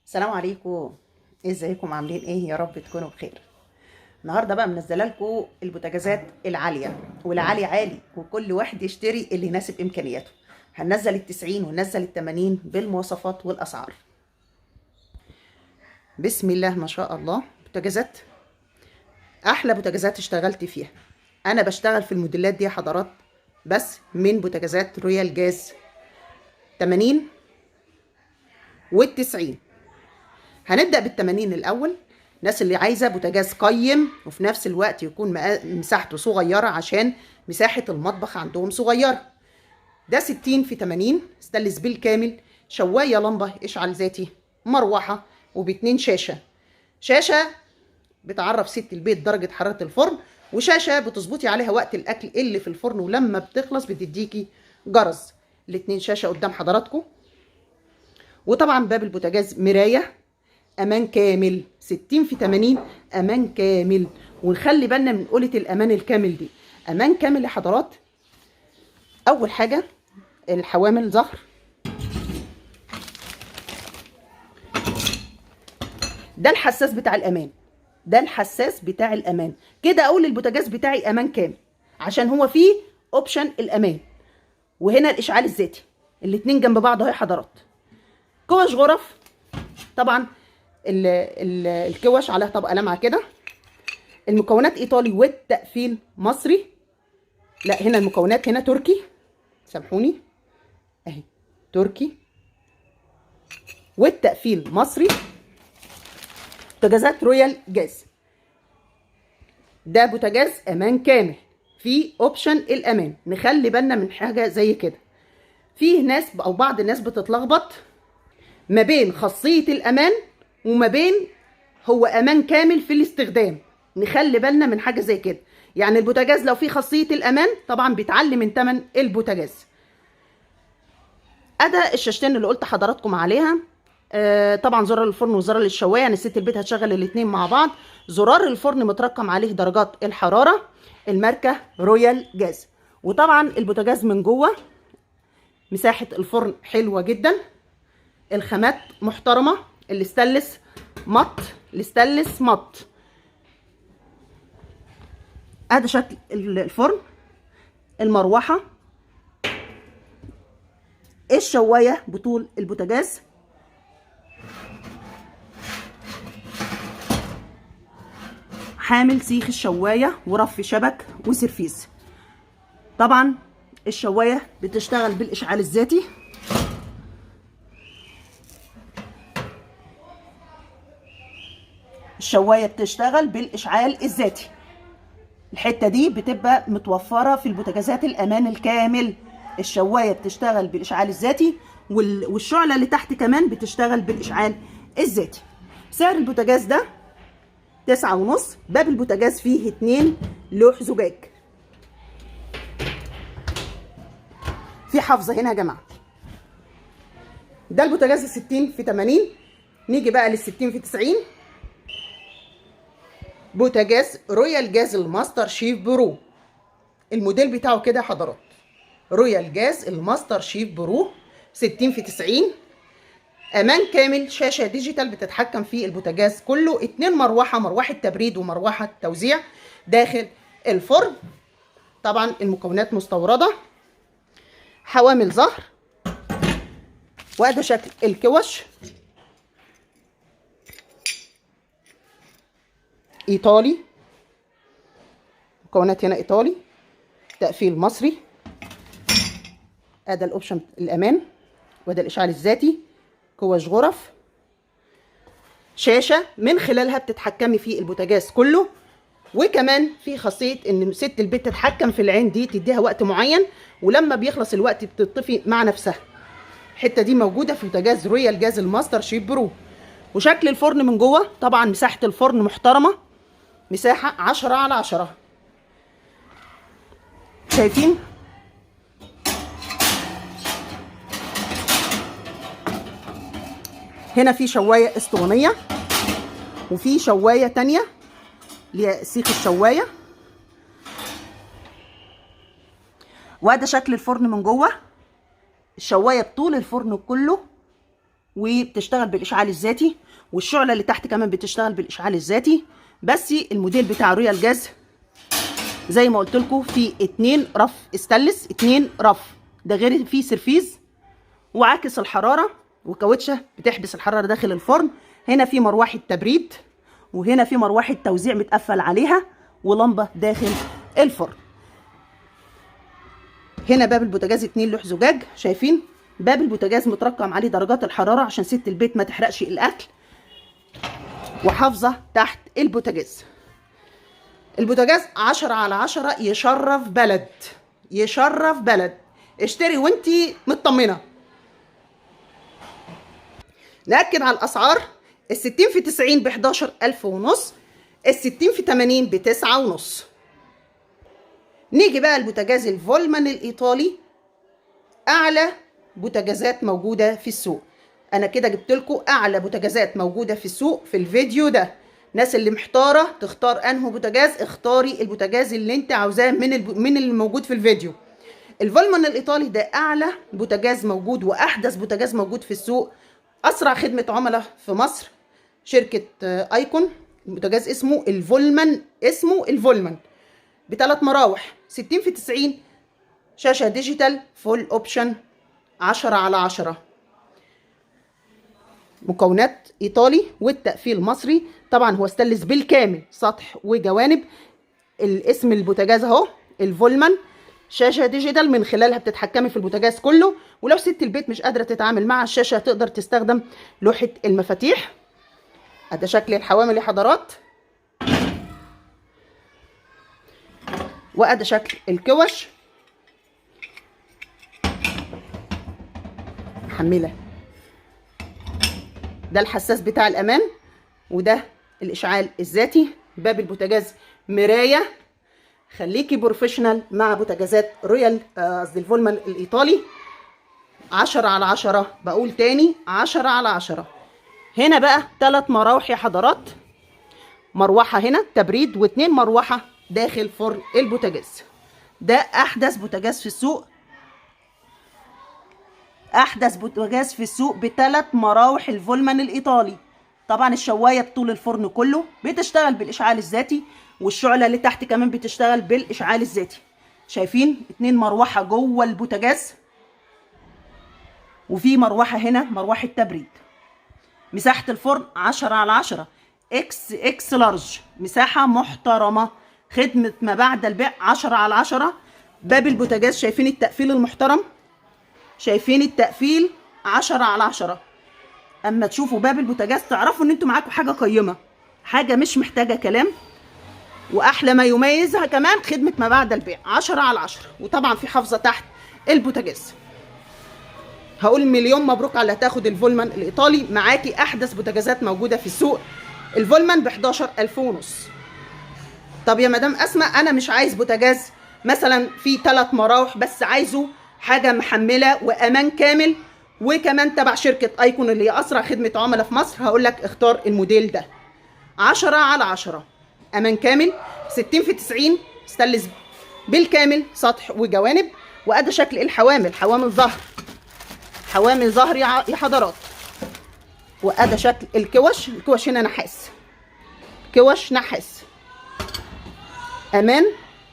السلام عليكم. ازيكم عاملين ايه؟ يا رب تكونوا بخير. النهارده بقى منزله لكم البوتاجازات العاليه، والعالي عالي وكل واحد يشتري اللي يناسب امكانياته. هننزل ال90 وننزل ال80 بالمواصفات والاسعار. بسم الله ما شاء الله. بوتاجازات احلى بوتاجازات اشتغلت فيها. انا بشتغل في الموديلات دي يا حضرات، بس من بوتاجازات رويال جاز 80 وال90. هنبدأ بال80 الأول. الناس اللي عايزة بوتاجاز قيم وفي نفس الوقت يكون مساحته صغيرة، عشان مساحة المطبخ عندهم صغيرة. ده 60 في 80 ستانلس بالكامل، شواية لمبة إشعال ذاتي، مروحة، وباتنين شاشة بتعرف ست البيت درجة حرارة الفرن، وشاشة بتظبطي عليها وقت الأكل اللي في الفرن، ولما بتخلص بتديكي جرس. الاتنين شاشة قدام حضراتكم. وطبعا باب البوتاجاز مراية، امان كامل. 60 في 80 امان كامل. ونخلي بالنا من قولة الامان الكامل دي. امان كامل يا حضرات. اول حاجة الحوامل ظهر، ده الحساس بتاع الامان. ده الحساس بتاع الامان. كده اقول البوتاجاز بتاعي امان كامل، عشان هو فيه اوبشن الامان. وهنا الاشعال الذاتي، الاتنين جنب بعض اهو يا حضرات. كوش غرف، طبعا الكوش عليها طبقه لمعه كده. المكونات ايطالي والتقفيل مصري. لا، هنا المكونات هنا تركي، سامحوني، اهي تركي والتقفيل مصري. بوتاجازات رويال جاز. ده بوتاجاز امان كامل، في اوبشن الامان. نخلي بالنا من حاجه زي كده. فيه ناس او بعض الناس بتتلخبط ما بين خاصيه الامان وما بين هو امان كامل في الاستخدام. نخلي بالنا من حاجه زي كده. يعني البوتاجاز لو فيه خاصيه الامان طبعا بيتعلي من ثمن البوتاجاز. ادى الشاشتين اللي قلت حضراتكم عليها. طبعا زرار الفرن وزرار الشوايه، يعني ست البيت هتشغل الاثنين مع بعض. زرار الفرن مترقم عليه درجات الحراره، الماركه رويال جاز. وطبعا البوتاجاز من جوه مساحه الفرن حلوه جدا، الخامات محترمه. الاستانلس مط. ادي شكل الفرن، المروحه، الشوايه بطول البوتاجاز، حامل سيخ الشوايه ورف شبك وسرفيس. طبعا الشوايه بتشتغل بالاشعال الذاتي. الشوايه بتشتغل بالاشعال الذاتي. الحته دي بتبقى متوفره في البوتاجازات الامان الكامل. الشوايه بتشتغل بالاشعال الذاتي، والشعله اللي تحت كمان بتشتغل بالاشعال الذاتي. سعر البوتاجاز ده 9.5. باب البوتاجاز فيه 2 لوح زجاج. في حافظه هنا يا جماعه. ده البوتاجاز 60 في 80. نيجي بقى لل 60 في 90. بوتاجاز رويال جاز الماستر شيف برو. الموديل بتاعه كده يا حضرات، رويال جاز الماستر شيف برو 60 في 90. امان كامل، شاشه ديجيتال بتتحكم في البوتاجاز كله، 2 مروحه تبريد ومروحه توزيع داخل الفرن. طبعا المكونات مستورده. حوامل ظهر. وده شكل الكوش، ايطالي. مكونات هنا ايطالي، تقفيل مصري. ادي الاوبشن الامان، وده الاشعال الذاتي. كوش غرف، شاشه من خلالها بتتحكمي في البوتاجاز كله. وكمان في خاصيه ان ست البيت تتحكم في العين دي، تديها وقت معين، ولما بيخلص الوقت بتطفي مع نفسها. الحته دي موجوده في بوتاجاز رويال جاز الماستر شيف برو. وشكل الفرن من جوه، طبعا مساحه الفرن محترمه، مساحه 10/10. شايفين؟ هنا في شوايه اسطوانيه، وفي شوايه تانية اللي هي سيخ الشوايه. وده شكل الفرن من جوه. الشوايه بطول الفرن كله وبتشتغل بالاشعال الذاتي، والشعله اللي تحت كمان بتشتغل بالاشعال الذاتي. بس الموديل بتاع رويال جاز زي ما قلت لكم في 2 رف استانلس، 2 رف، ده غير فيه سرفيز وعاكس الحراره وكاوتشه بتحبس الحراره داخل الفرن. هنا في مروحه تبريد، وهنا في مروحه توزيع متقفل عليها، ولمبه داخل الفرن. هنا باب البوتاجاز 2 لوح زجاج، شايفين باب البوتاجاز مترقم عليه درجات الحراره عشان ست البيت ما تحرقش الاكل، وحافظه تحت البوتاجاز. البوتاجاز 10/10، يشرف بلد، يشرف بلد. اشتري وانتي مطمنه. نأكد على الاسعار: ال60 في 90 ب 11,500 ونص، ال60 في 80 ب 9 ونص. نيجي بقى البوتاجاز الفولمان الايطالي، اعلى بوتاجازات موجوده في السوق. انا كده جبت لكم اعلى بوتاجازات موجوده في السوق في الفيديو ده. الناس اللي محتاره تختار انه بوتاجاز، اختاري البوتاجاز اللي انت عاوزاه من اللي موجود في الفيديو. الفولمان الايطالي ده اعلى بوتاجاز موجود واحدث بوتاجاز موجود في السوق، اسرع خدمه عملاء في مصر، شركه ايكون. البوتاجاز اسمه الفولمان، اسمه الفولمان، ب3 مراوح، 60 في 90، شاشه ديجيتال فول اوبشن، 10/10. مكونات ايطالي والتقفيل مصري. طبعا هو استانلس بالكامل سطح وجوانب. الاسم البوتاجاز اهو الفولمان، شاشه ديجيتال من خلالها بتتحكمي في البوتاجاز كله. ولو ست البيت مش قادره تتعامل مع الشاشه تقدر تستخدم لوحه المفاتيح. ده شكل الحوامل يا حضرات، وده شكل الكوش محمله. ده الحساس بتاع الامان، وده الاشعال الذاتي. باب البوتاجاز مرايه. خليكي بروفيشنال مع بوتاجازات رويال، قصدي الفولمان الايطالي. 10/10. بقول تاني 10/10. هنا بقى 3 مراوح يا حضرات، مروحه هنا تبريد و2 مروحه داخل فرن البوتاجاز. ده احدث بوتاجاز في السوق، احدث بوتاجاز في السوق ب3 مراوح الفولمان الايطالي. طبعا الشوايه بطول الفرن كله بتشتغل بالاشعال الذاتي، والشعله اللي تحت كمان بتشتغل بالاشعال الذاتي. شايفين 2 مروحه جوه البوتاجاز، وفي مروحه هنا مروحه تبريد. مساحه الفرن 10/10، اكس لارج، مساحه محترمه، خدمه ما بعد البيع 10/10. باب البوتاجاز شايفين التقفيل المحترم، شايفين التقفيل 10/10. اما تشوفوا باب البوتاجاز تعرفوا ان انتوا معاكم حاجه قيمه، حاجه مش محتاجه كلام. واحلى ما يميزها كمان خدمه ما بعد البيع 10/10. وطبعا في حافظه تحت البوتاجاز. هقول مليون مبروك على اللي هتاخد الفولمان الايطالي. معاكي احدث بوتاجازات موجوده في السوق. الفولمان ب 11,500 ونص. طب يا مدام اسماء انا مش عايز بوتاجاز مثلا فيه 3 مراوح بس، عايزه حاجه محمله وامان كامل وكمان تبع شركه ايكون اللي هي اسرع خدمه عملاء في مصر، هقول لك اختار الموديل ده 10/10. امان كامل، 60 في 90، استانلس بالكامل سطح وجوانب. وادي شكل الحوامل، حوامل ظهر، حوامل ظهر يا حضرات. وادي شكل الكوش، الكوش هنا نحاس، كوش نحاس، امان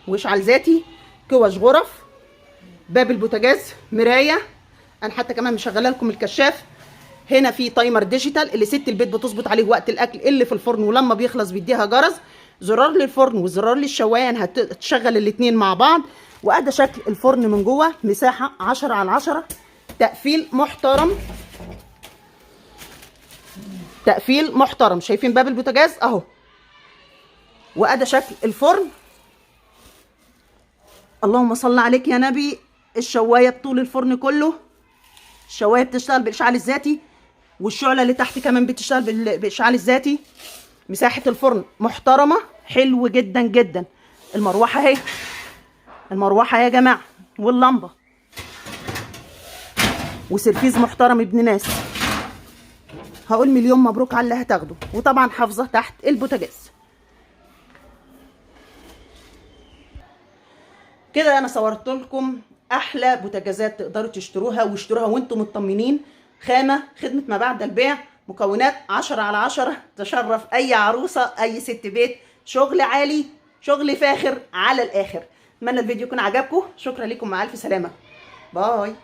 واشعال ذاتي، كوش غرف. باب البوتاجاز مرايه، انا حتى كمان مشغله لكم الكشاف. هنا في تايمر ديجيتال اللي ست البيت بتظبط عليه وقت الاكل اللي في الفرن، ولما بيخلص بيديها جرس. زرار للفرن وزرار للشوايه هتشغل الاتنين مع بعض. وادي شكل الفرن من جوه، مساحه 10/10، تقفيل محترم، تقفيل محترم. شايفين باب البوتاجاز اهو، وادي شكل الفرن. اللهم صل عليك يا نبي. الشوايه بطول الفرن كله، الشوايه بتشتغل بالاشعال الذاتي، والشعله اللي تحت كمان بتشتغل بالاشعال الذاتي. مساحه الفرن محترمه، حلو جدا جدا. المروحه اهي، المروحه يا جماعه، واللمبه، وسرفيز محترم ابن ناس. هقول مليون مبروك على اللي هتاخده. وطبعا حافظه تحت البوتاجاز. كده انا صورت لكم احلى بوتاجازات تقدروا تشتروها، واشتروها وانتم مطمنين خامة، خدمة ما بعد البيع، مكونات 10/10، تشرف أي عروسة أي ست بيت. شغل عالي، شغل فاخر على الآخر. أتمنى الفيديو يكون عجبكم. شكرا لكم، مع ألف سلامة. باي.